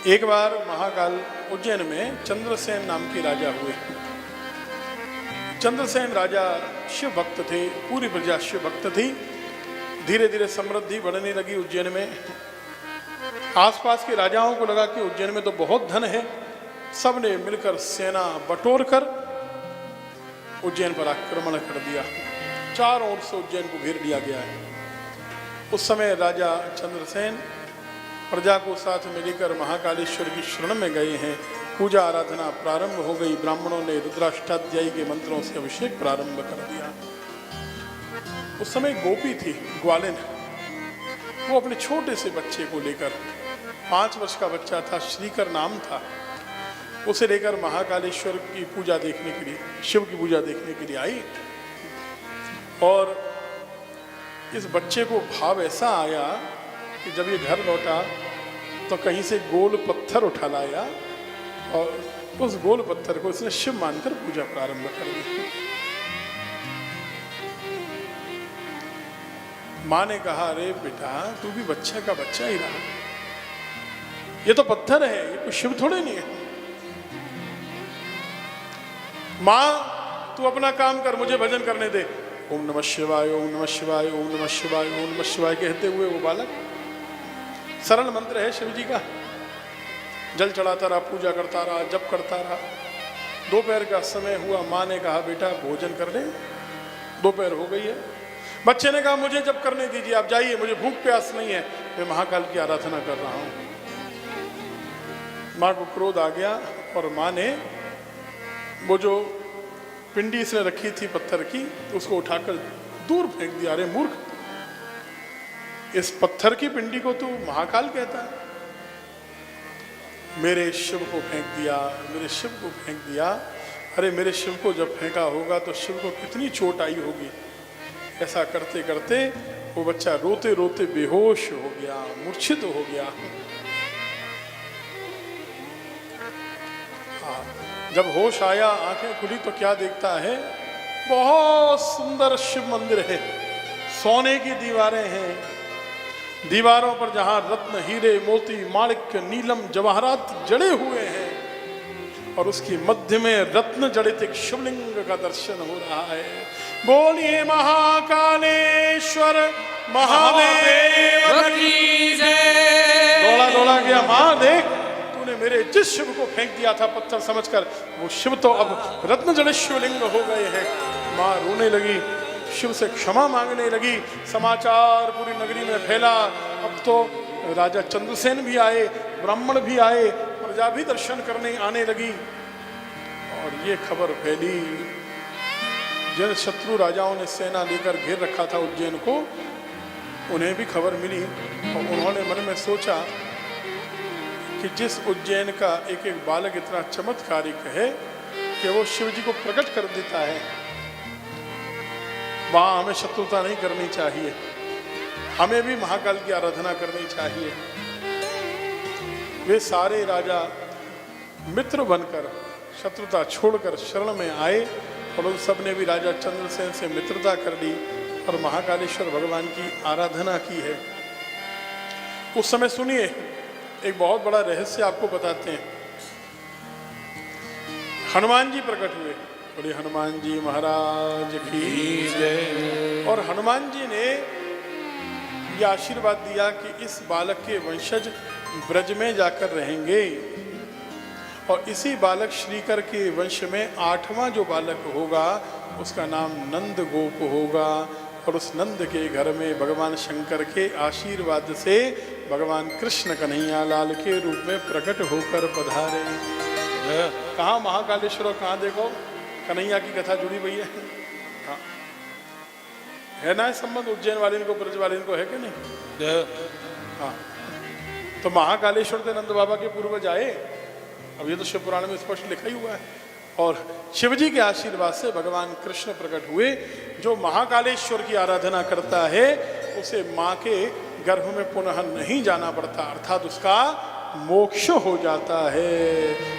एक बार महाकाल उज्जैन में चंद्रसेन नाम के राजा हुए। चंद्रसेन राजा शिव भक्त थे, पूरी प्रजा शिव भक्त थी। धीरे धीरे समृद्धि बढ़ने लगी उज्जैन में। आसपास के राजाओं को लगा कि उज्जैन में तो बहुत धन है। सबने मिलकर सेना बटोर कर उज्जैन पर आक्रमण कर दिया। चारों ओर से उज्जैन को घेर लिया गया है। उस समय राजा चंद्रसेन प्रजा को साथ में लेकर महाकालेश्वर की शरण में गए हैं। पूजा आराधना प्रारंभ हो गई। ब्राह्मणों ने रुद्राष्टाध्यायी के मंत्रों से अभिषेक प्रारंभ कर दिया। उस समय गोपी थी, ग्वालिन। वो अपने छोटे से बच्चे को लेकर, 5 वर्ष का बच्चा था, श्रीकर नाम था, उसे लेकर महाकालेश्वर की पूजा देखने के लिए, शिव की पूजा देखने के लिए आई। और इस बच्चे को भाव ऐसा आया कि जब ये घर लौटा तो कहीं से गोल पत्थर उठा लाया और उस गोल पत्थर को इसने शिव मानकर पूजा प्रारंभ कर दी। माँ ने कहा, अरे बेटा, तू भी बच्चा का बच्चा ही रहा। ये तो पत्थर है, ये कोई शिव थोड़े नहीं है। माँ, तू अपना काम कर, मुझे भजन करने दे। ओम नमः शिवाय, ओम नमः शिवाय, ओम नमः शिवाय, ओम नमः शिवाय कहते हुए वो बालक, सरल मंत्र है शिव जी का, जल चढ़ाता रहा, पूजा करता रहा, जप करता रहा। दोपहर का समय हुआ। माँ ने कहा, बेटा भोजन कर ले, दोपहर हो गई है। बच्चे ने कहा, मुझे जप करने दीजिए, आप जाइए, मुझे भूख प्यास नहीं है, मैं महाकाल की आराधना कर रहा हूँ। माँ को क्रोध आ गया और माँ ने वो जो पिंडी इसने रखी थी पत्थर की, उसको उठाकर दूर फेंक दिया। अरे मूर्ख, इस पत्थर की पिंडी को तू महाकाल कहता है? मेरे शिव को फेंक दिया, मेरे शिव को फेंक दिया। अरे मेरे शिव को जब फेंका होगा तो शिव को कितनी चोट आई होगी। ऐसा करते करते वो बच्चा रोते रोते बेहोश हो गया, मूर्छित हो गया। जब होश आया, आंखें खुली तो क्या देखता है, बहुत सुंदर शिव मंदिर है। सोने की दीवारें हैं, दीवारों पर जहां रत्न, हीरे, मोती, माणिक्य, नीलम, जवाहरात जड़े हुए हैं और उसके मध्य में रत्न जड़ित एक शिवलिंग का दर्शन हो रहा है। बोलिए महाकालेश्वर महादेव की जय। दौड़ा दौड़ा गया, मां देख, तूने मेरे जिस शिव को फेंक दिया था पत्थर समझकर, वो शिव तो अब रत्न जड़ित शिवलिंग हो गए हैं। मां रोने लगी, शिव से क्षमा मांगने लगी। समाचार पूरी नगरी में फैला। अब तो राजा चंद्रसेन भी आए, ब्राह्मण भी आए, प्रजा भी दर्शन करने आने लगी। और ये खबर फैली, जिन शत्रु राजाओं ने सेना लेकर घेर रखा था उज्जैन को, उन्हें भी खबर मिली। और उन्होंने मन में सोचा कि जिस उज्जैन का एक एक बालक इतना चमत्कारिक है कि वो शिव जी को प्रकट कर देता है, वहां हमें शत्रुता नहीं करनी चाहिए, हमें भी महाकाल की आराधना करनी चाहिए। वे सारे राजा मित्र बनकर शत्रुता छोड़कर शरण में आए और उन सब ने भी राजा चंद्रसेन से मित्रता कर ली और महाकालेश्वर भगवान की आराधना की है। उस समय सुनिए, एक बहुत बड़ा रहस्य आपको बताते हैं। हनुमान जी प्रकट हुए। बोले हनुमान जी महाराज की जय। और हनुमान जी ने यह आशीर्वाद दिया कि इस बालक के वंशज ब्रज में जाकर रहेंगे और इसी बालक श्रीकर के वंश में 8वां जो बालक होगा उसका नाम नंद गोप होगा। और उस नंद के घर में भगवान शंकर के आशीर्वाद से भगवान कृष्ण कन्हैया लाल के रूप में प्रकट होकर पधारे। कहाँ महाकालेश्वर, कहाँ देखो कन्हैया की कथा जुड़ी हुई है। हाँ, है ना संबंध उज्जैन वाले को, ब्रज वाले को, है कि नहीं? हाँ, तो महाकालेश्वर से नंद बाबा के पूर्वज आए। अब ये तो शिव पुराण में स्पष्ट लिखा ही हुआ है। और शिवजी के आशीर्वाद से भगवान कृष्ण प्रकट हुए। जो महाकालेश्वर की आराधना करता है उसे माँ के गर्भ में पुनः नहीं जाना पड़ता, अर्थात उसका मोक्ष हो जाता है।